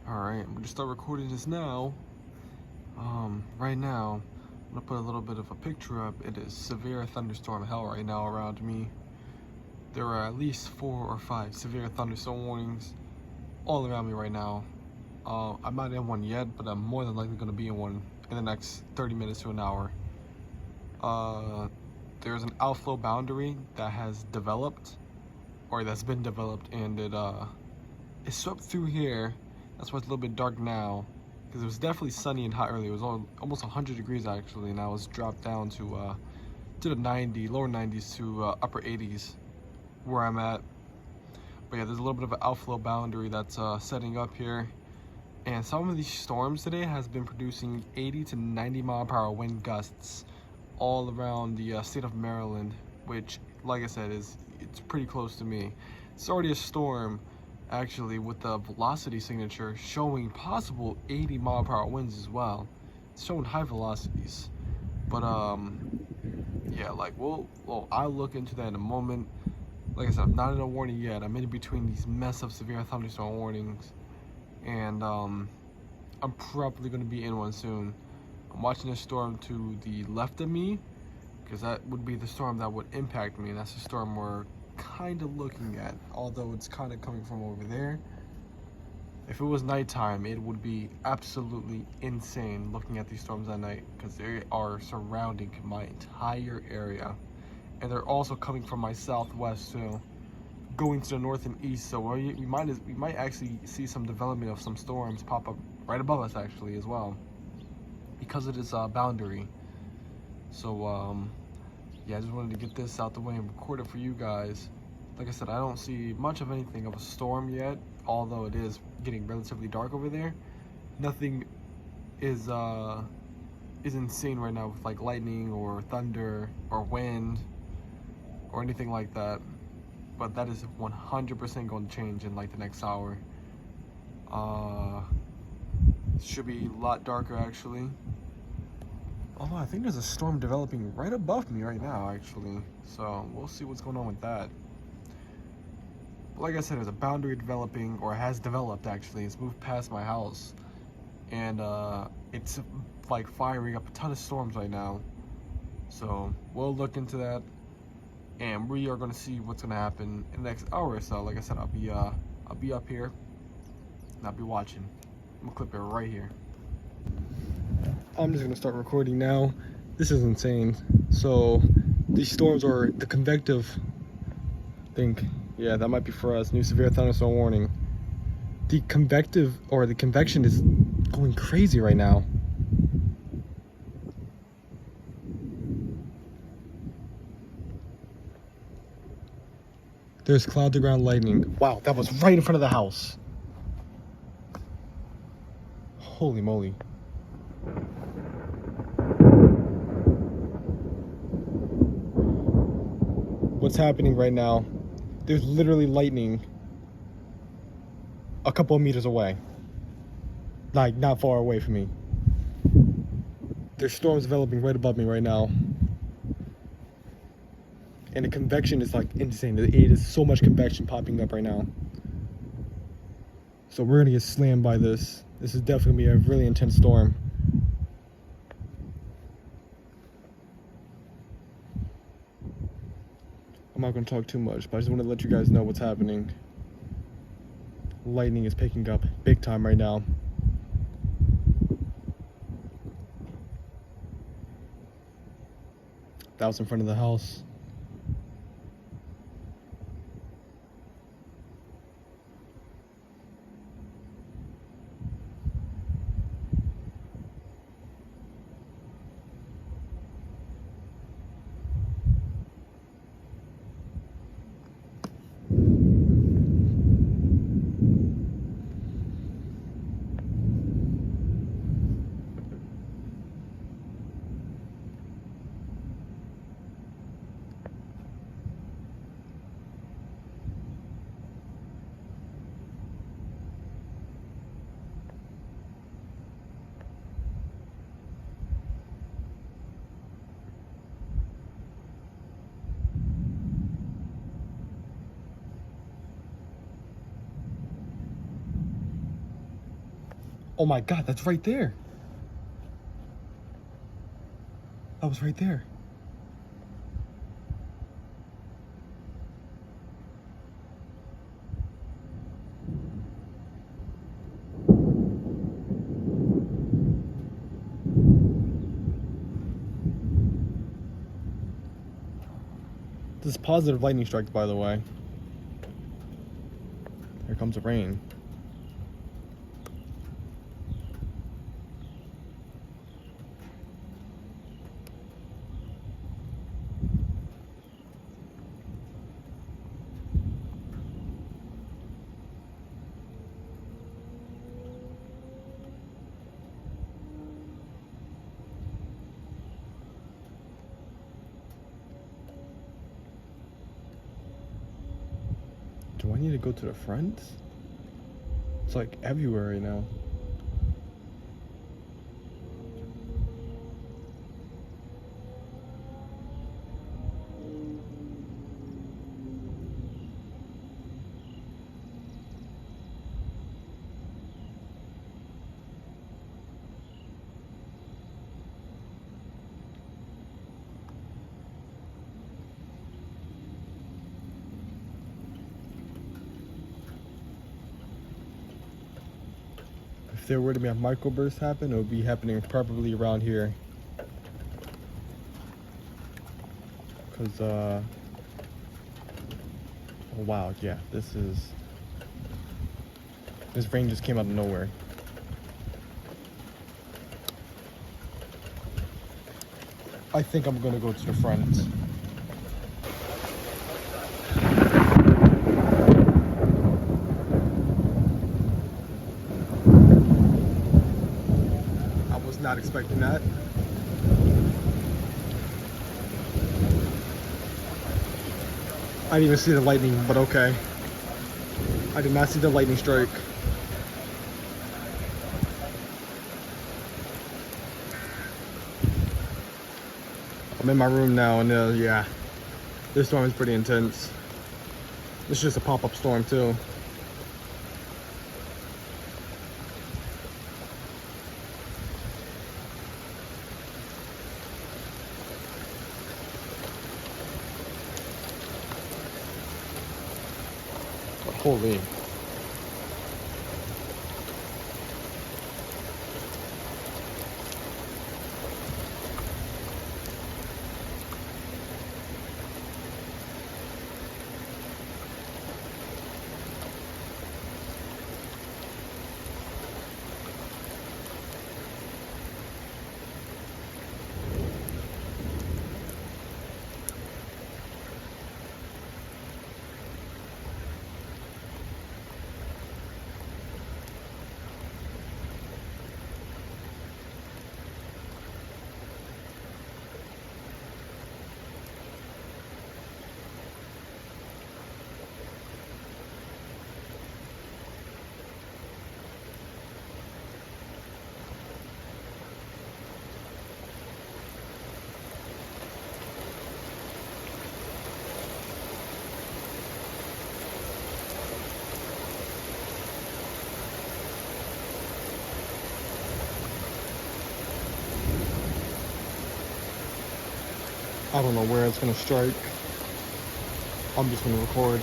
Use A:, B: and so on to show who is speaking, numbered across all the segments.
A: Alright, I'm gonna start recording this now. Right now, I'm gonna put a little bit of a picture up. It is severe thunderstorm hell right now around me. There are at least 4 or 5 severe thunderstorm warnings all around me right now. I'm not in one yet, but I'm more than likely gonna be in one in the next 30 minutes to an hour. There's an outflow boundary that has developed, or that's been developed, and it swept through here. That's why it's a little bit dark now, because it was definitely sunny and hot earlier. It was almost 100 degrees actually, and now it's dropped down to the lower 90s to upper 80s where I'm at. But yeah, there's a little bit of an outflow boundary that's setting up here, and some of these storms today has been producing 80 to 90 mile per hour wind gusts all around the state of Maryland, which, like I said, it's pretty close to me. It's already a storm actually with the velocity signature showing possible 80 mile per hour winds as well. It's showing high velocities, but yeah, like I'll look into that in a moment. Like I said, I'm not in a warning yet. I'm in between these mess up severe thunderstorm warnings, and I'm probably going to be in one soon. I'm watching a storm to the left of me, because that would be the storm that would impact me. That's the storm we're kind of looking at, although it's kind of coming from over there. If it was nighttime, it would be absolutely insane looking at these storms at night, because they are surrounding my entire area, and they're also coming from my southwest too, going to the north and east. So we might actually see some development of some storms pop up right above us actually as well, because of this boundary. So yeah, I just wanted to get this out the way and record it for you guys. Like I said, I don't see much of anything of a storm yet, although it is getting relatively dark over there. Nothing is insane right now with like lightning or thunder or wind or anything like that. But that is 100% going to change in like the next hour. It should be a lot darker actually. Although I think there's a storm developing right above me right now actually. So we'll see what's going on with that. But like I said, there's a boundary developing, or has developed actually. It's moved past my house, and it's like firing up a ton of storms right now. So we'll look into that, and we are going to see what's going to happen in the next hour or so. Like I said, I'll be up here and I'll be watching. I'm gonna clip it right here. I'm just gonna start recording now. This is insane. So these storms are the convective. Yeah, that might be for us. New severe thunderstorm warning. The convective, or the convection, is going crazy right now. There's cloud to ground lightning. Wow, that was right in front of the house. Holy moly. What's happening right now? There's literally lightning a couple of meters away. Like, not far away from me. There's storms developing right above me right now. And the convection is like insane. It is so much convection popping up right now. So we're gonna get slammed by this. This is definitely gonna be a really intense storm. I'm not going to talk too much, but I just want to let you guys know what's happening. Lightning is picking up big time right now. That was in front of the house. Oh my God, that's right there. That was right there. This is positive lightning strikes, by the way. Here comes the rain. Do I need to go to the front? It's like everywhere right now. If there were to be a microburst happen, it would be happening probably around here. Cause oh wow, yeah, this rain just came out of nowhere. I think I'm gonna go to the front. Not expecting that. I didn't even see the lightning, but okay. I did not see the lightning strike. I'm in my room now, and yeah, this storm is pretty intense. This is just a pop-up storm too. Holy. I don't know where it's gonna strike. I'm just gonna record.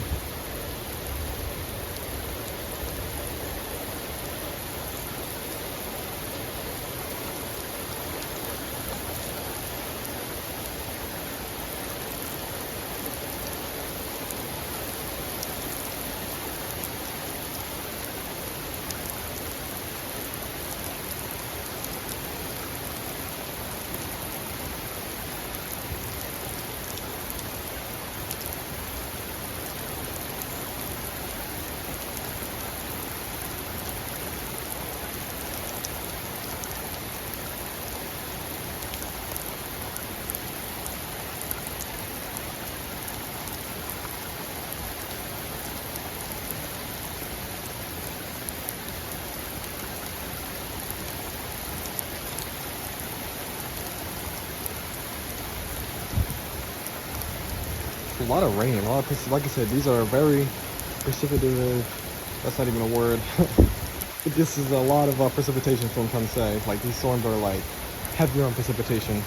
A: A lot of rain, a lot of places. Like I said, these are very precipitative. That's not even a word. This is a lot of precipitation, is what I'm trying to say. Like, these storms are like heavier on precipitation.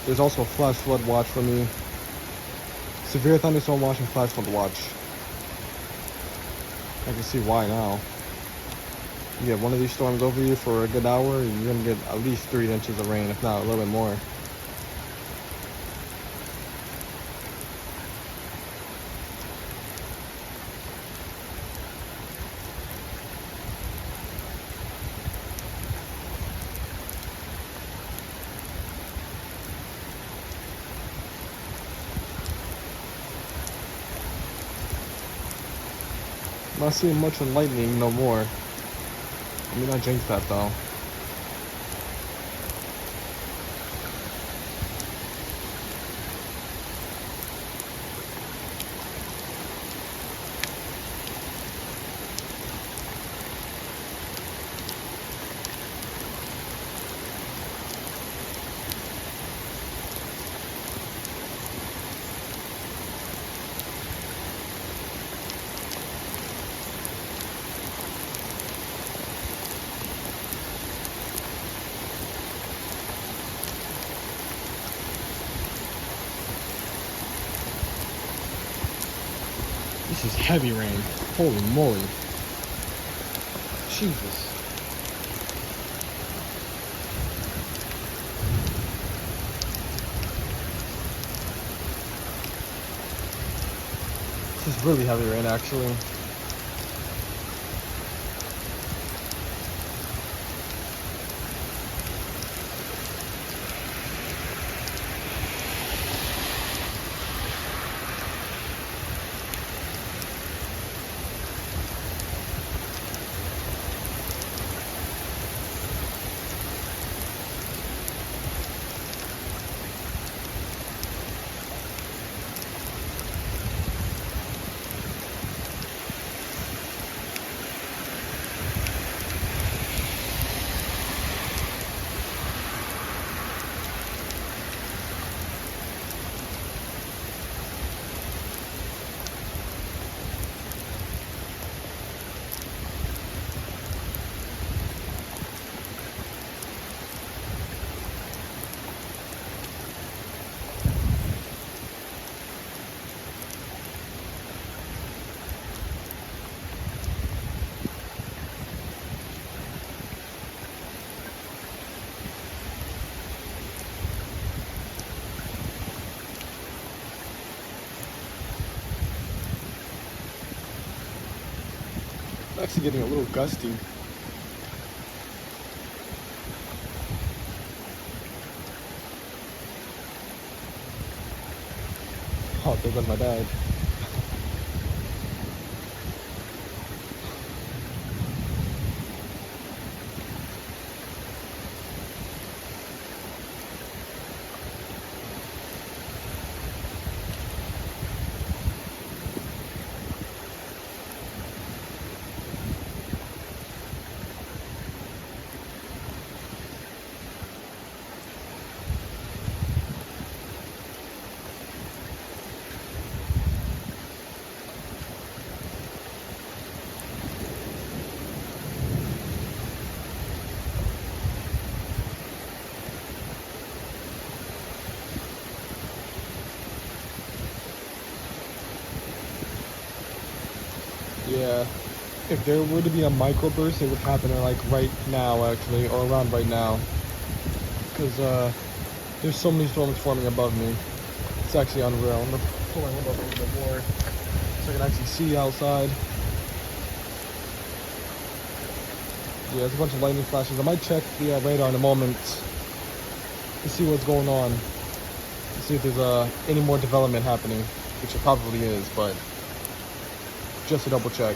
A: There's also a flash flood watch for me. Severe thunderstorm watch and flash flood watch. I can see why now. You get one of these storms over you for a good hour, you're gonna get at least 3 inches of rain, if not a little bit more. Not seeing much of lightning no more. Let me not jinx that though. This is heavy rain. Holy moly. Jesus. This is really heavy rain, actually. It's actually getting a little gusty. Oh, there goes my dad. Yeah, if there were to be a microburst, it would happen like right now, actually, or around right now. Because there's so many storms forming above me. It's actually unreal. I'm gonna pull my window up a little bit more so I can actually see outside. Yeah, there's a bunch of lightning flashes. I might check the radar in a moment to see what's going on. To see if there's any more development happening, which it probably is, but just to double check.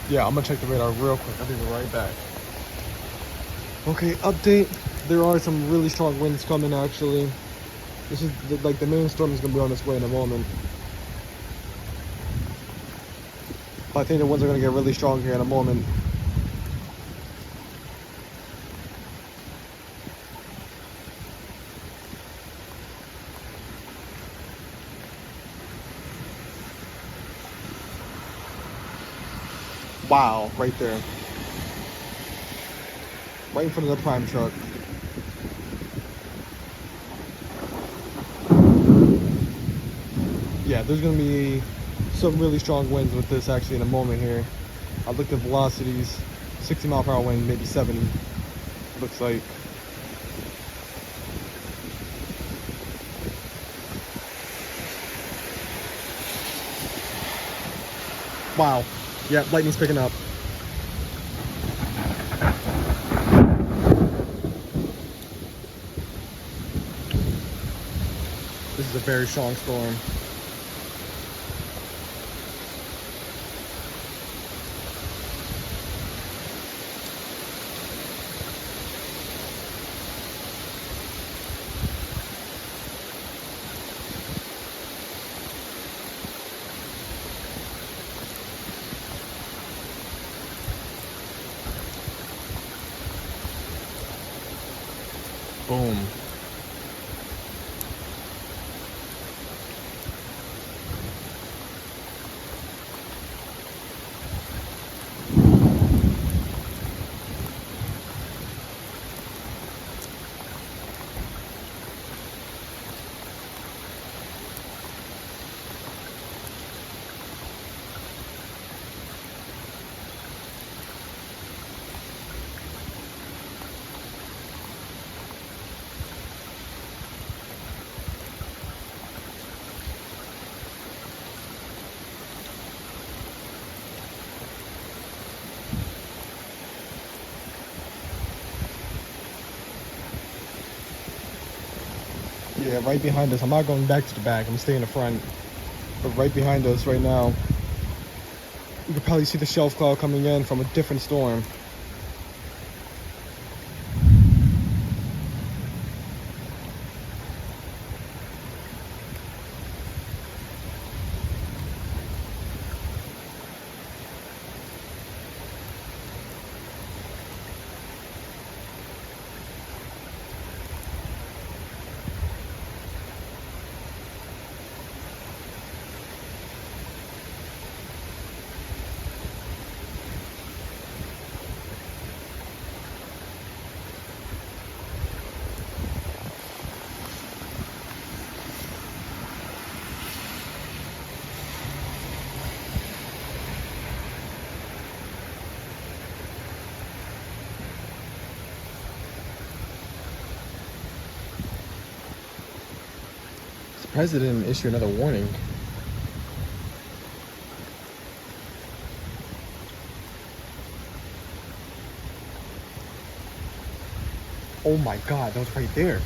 A: Yeah, I'm gonna check the radar real quick. I'll be right back. Okay, update. There are some really strong winds coming, actually. This is like the main storm is gonna be on its way in a moment. But I think the winds are going to get really strong here in a moment. Wow, right there. Right in front of the prime truck. Yeah, there's going to be some really strong winds with this actually in a moment here. I looked at velocities, 60 mile per hour wind, maybe 70. Looks like. Wow. Yeah, lightning's picking up. This is a very strong storm. Boom. Yeah, right behind us. I'm not going back to the back. I'm staying in the front. But right behind us right now, you can probably see the shelf cloud coming in from a different storm. The president issued another warning. Oh my God, that was right there.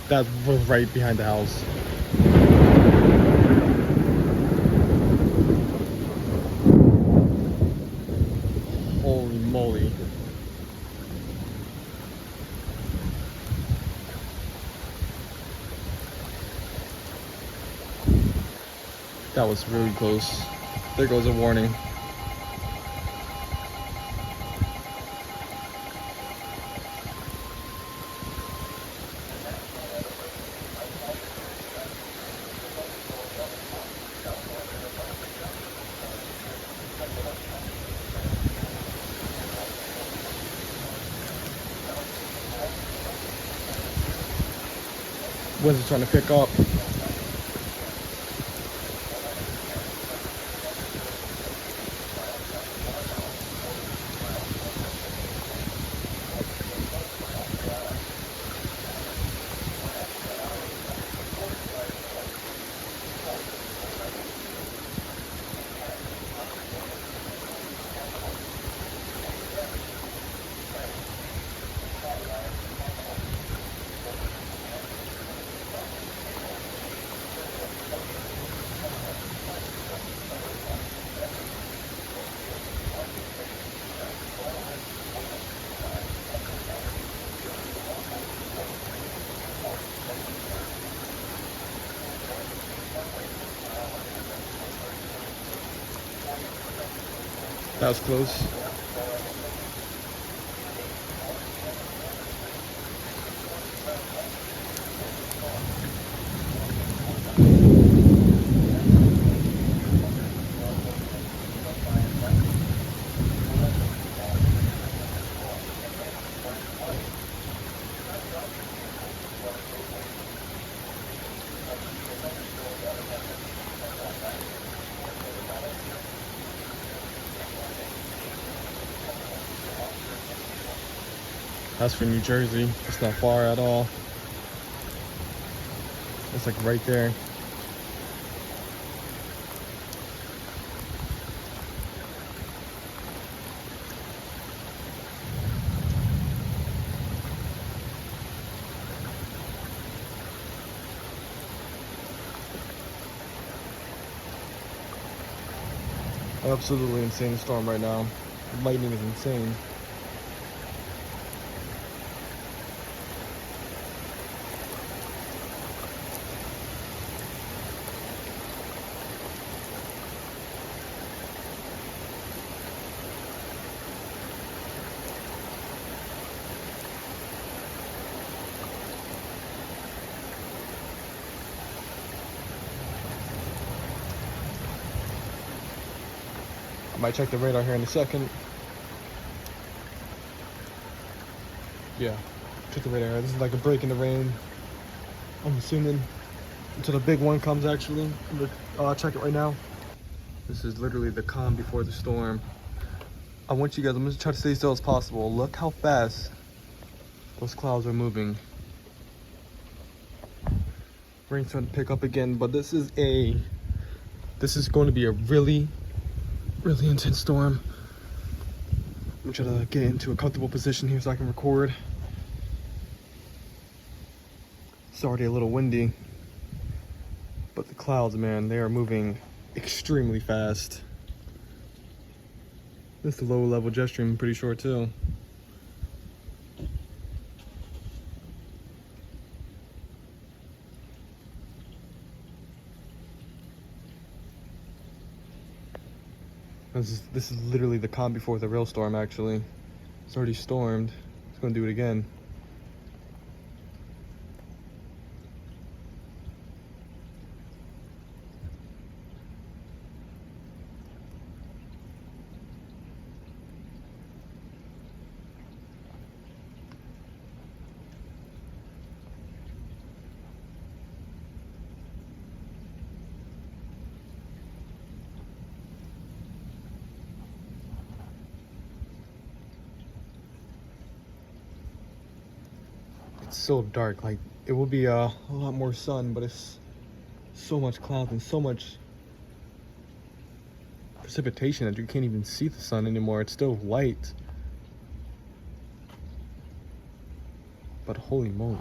A: That was right behind the house. Holy moly. That was really close. There goes a warning. Winds are trying to pick up. That was close. That's for New Jersey. It's not far at all. It's like right there. Absolutely insane storm right now. The lightning is insane. I might check the radar here in a second. Yeah, check the radar. This is like a break in the rain, I'm assuming, until the big one comes actually. I'm gonna check it right now. This is literally the calm before the storm. I'm gonna try to stay still as possible. Look how fast those clouds are moving. Rain's starting to pick up again, but this is going to be a really intense storm. I'm gonna try to get into a comfortable position here so I can record. It's already a little windy, but the clouds, man, they are moving extremely fast. This is a low level jet stream, I'm pretty sure too. This is literally the calm before the real storm actually. It's already stormed. It's gonna do it again. It's so dark, like it will be a lot more sun, but it's so much clouds and so much precipitation that you can't even see the sun anymore. It's still light, but holy moly.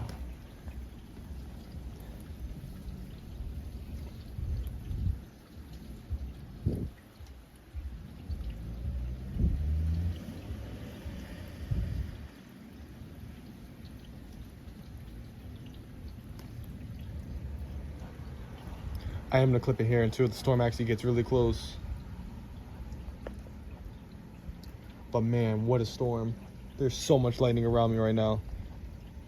A: I am gonna clip it here until the storm actually gets really close. But man, what a storm. There's so much lightning around me right now.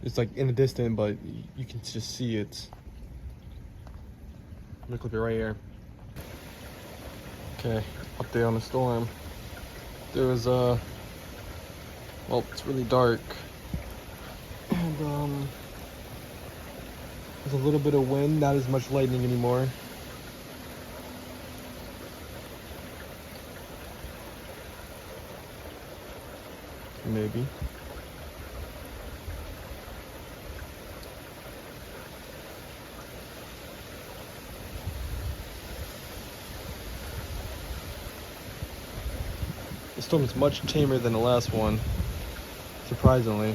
A: It's like in the distance, but you can just see it. I'm gonna clip it right here. Okay, update on the storm. There was well, it's really dark. And there's a little bit of wind, not as much lightning anymore. Maybe. The storm is much tamer than the last one, surprisingly.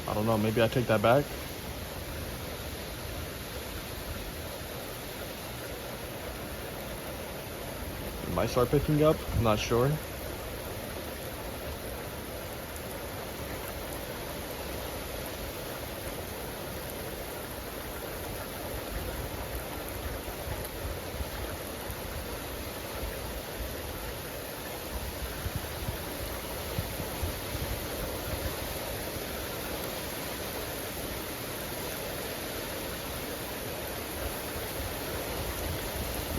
A: I don't know, maybe I take that back. It might start picking up, I'm not sure.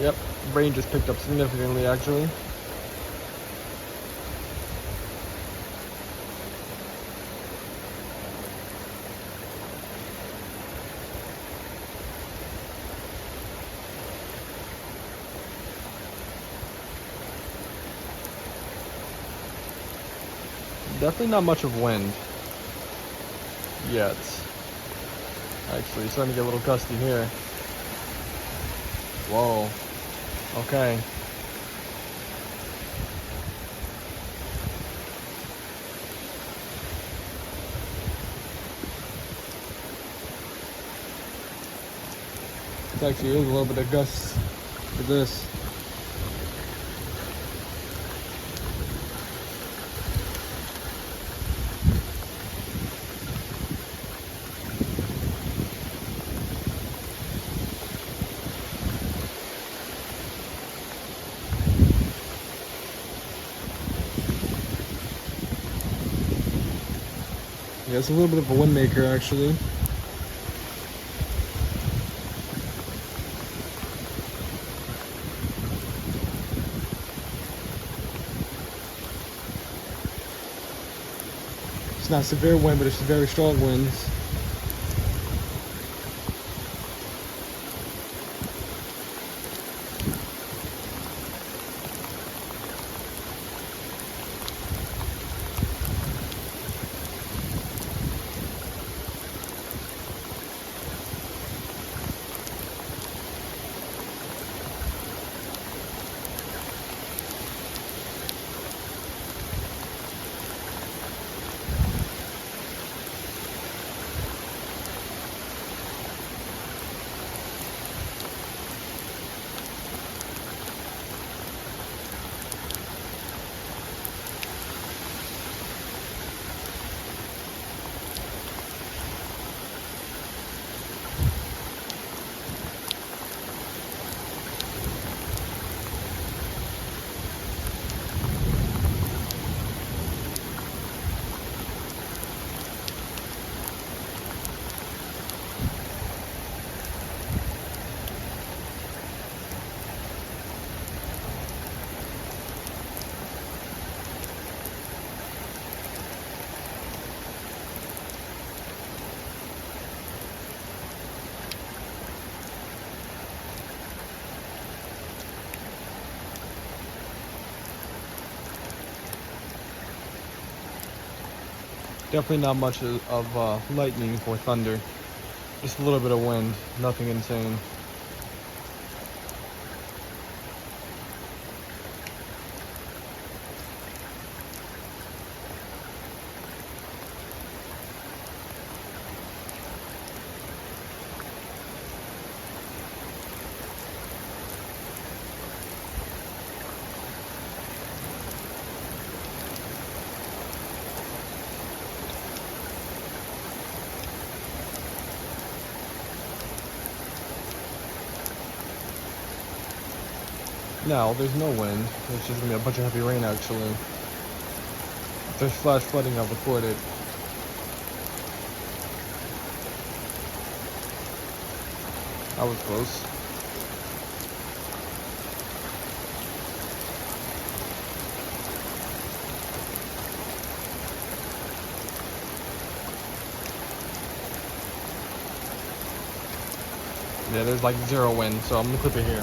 A: Yep, rain just picked up significantly actually. Definitely not much of wind yet. Actually, it's starting to get a little gusty here. Whoa. Okay. It's actually is a little bit of gusts for this. Yeah, it's a little bit of a wind maker actually. It's not severe wind, but it's very strong winds. Definitely not much of lightning or thunder. Just a little bit of wind, nothing insane. Now, there's no wind. It's just gonna be a bunch of heavy rain actually. If there's flash flooding, I'll record it. I was close. Yeah, there's like zero wind, so I'm gonna clip it here.